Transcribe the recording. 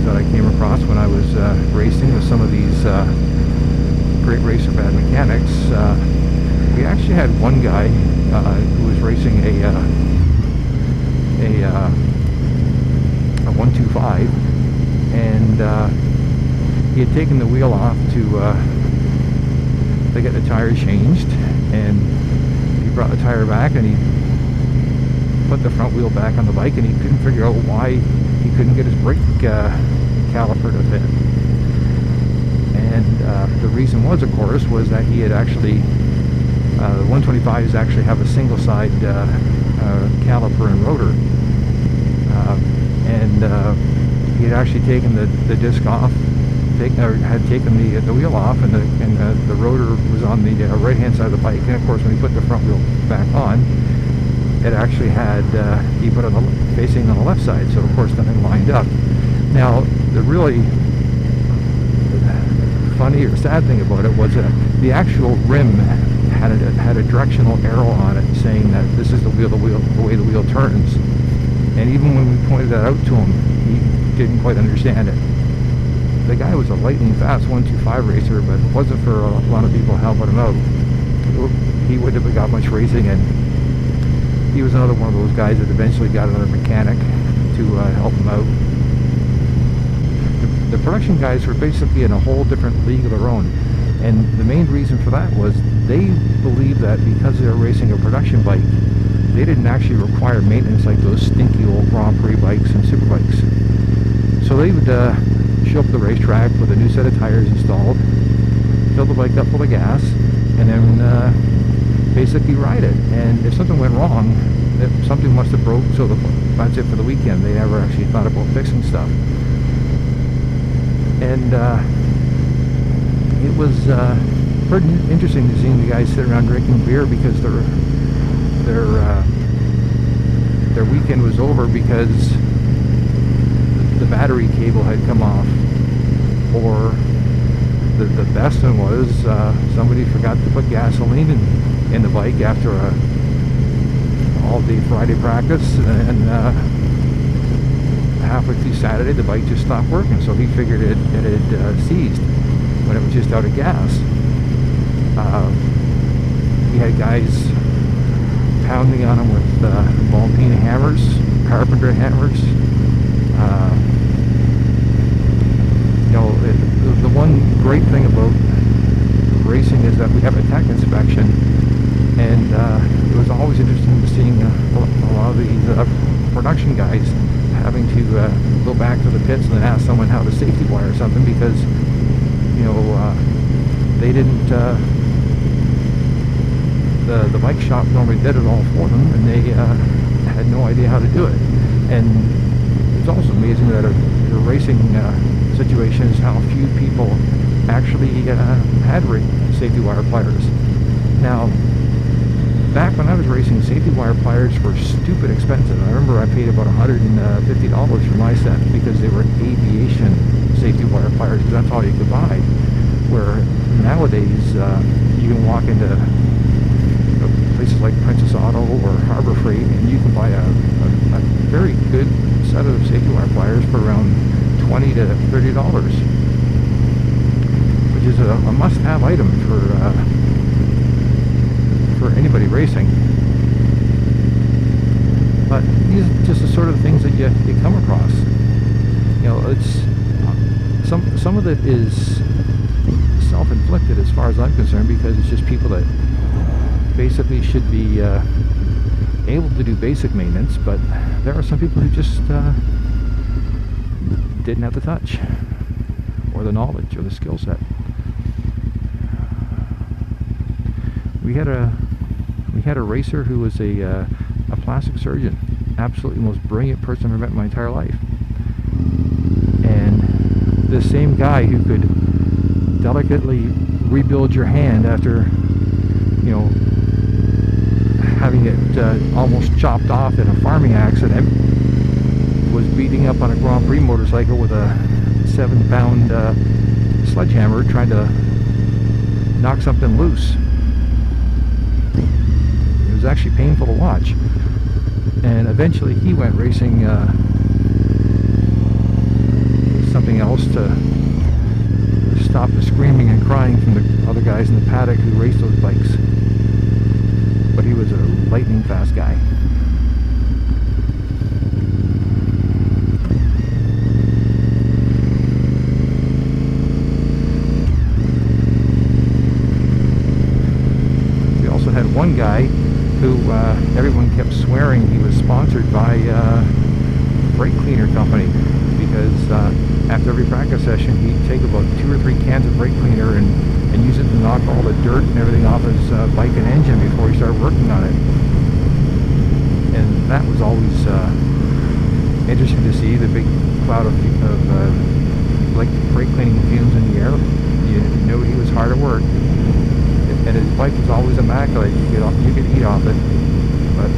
that I came across when I was racing with some of these great racer bad mechanics. We actually had one guy who was racing a 125, and he had taken the wheel off to get the tire changed, and he brought the tire back and he put the front wheel back on the bike, and he couldn't figure out why he couldn't get his brake caliper to fit. And the reason was, of course, was that he had actually the 125s actually have a single side caliper and rotor, and he had actually taken the disc off, had taken the wheel off, and the rotor was on the right hand side of the bike. And of course, when he put the front wheel back on, it actually had he put it facing on the left side, so of course nothing lined up. Now the really funny or sad thing about it was the actual rim had a directional arrow on it saying that this is the way the wheel turns. And even when we pointed that out to him, he didn't quite understand it. The guy was a lightning fast 125 racer, but it wasn't for a lot of people helping him out. He wouldn't have got much racing, and he was another one of those guys that eventually got another mechanic to help him out. The production guys were basically in a whole different league of their own, and the main reason for that was they believed that because they were racing a production bike, they didn't actually require maintenance like those stinky old Grand Prix bikes and super bikes. So they would show up at the racetrack with a new set of tires installed, fill the bike up full of gas, and then basically ride it. And if something went wrong, if something must have broke, so that's it for the weekend. They never actually thought about fixing stuff. And it was pretty interesting to see the guys sit around drinking beer because their weekend was over because the battery cable had come off, or the best one was somebody forgot to put gasoline in the bike after a all-day Friday practice, and halfway through Saturday the bike just stopped working, so he figured it had seized when it was just out of gas. We had guys pounding on him with Alpine hammers, carpenter hammers. You know, the one great thing about racing is that we have a tech inspection, and it was always interesting to seeing a lot of these production guys having to go back to the pits and then ask someone how to safety wire something, because you know they didn't the bike shop normally did it all for them, and they had no idea how to do it. And it's also amazing that a racing situation is how few people actually had safety wire pliers. Now, back when I was racing, safety wire pliers were stupid expensive. I remember I paid about $150 for my set because they were aviation safety wire pliers, because that's all you could buy. Where nowadays you can walk into places like Princess Auto or Harbor Freight, and you can buy a very good set of safety wire pliers for around $20 to $30, which is a must-have item for anybody racing. But these are just the sort of things that you come across. You know, it's some of it is self-inflicted as far as I'm concerned, because it's just people that basically should be able to do basic maintenance, but there are some people who just didn't have the touch or the knowledge or the skill set. We had a racer who was a plastic surgeon, absolutely the most brilliant person I've ever met in my entire life. And the same guy who could delicately rebuild your hand after, you know, having it almost chopped off in a farming accident, was beating up on a Grand Prix motorcycle with a 7-pound sledgehammer trying to knock something loose. It was actually painful to watch. And eventually he went racing something something else to stop the screaming and crying from the other guys in the paddock who raced those bikes. But he was a lightning fast guy. We also had one guy who everyone kept swearing he was sponsored by brake cleaner company, because after every practice session he'd take about 2 or 3 cans of brake cleaner and use it to knock all the dirt and everything off his bike and engine before he started working on it. And that was always interesting to see, the big cloud of like brake cleaning fumes in the air. You knew he was hard at work, and his bike was always immaculate. You could eat off it, but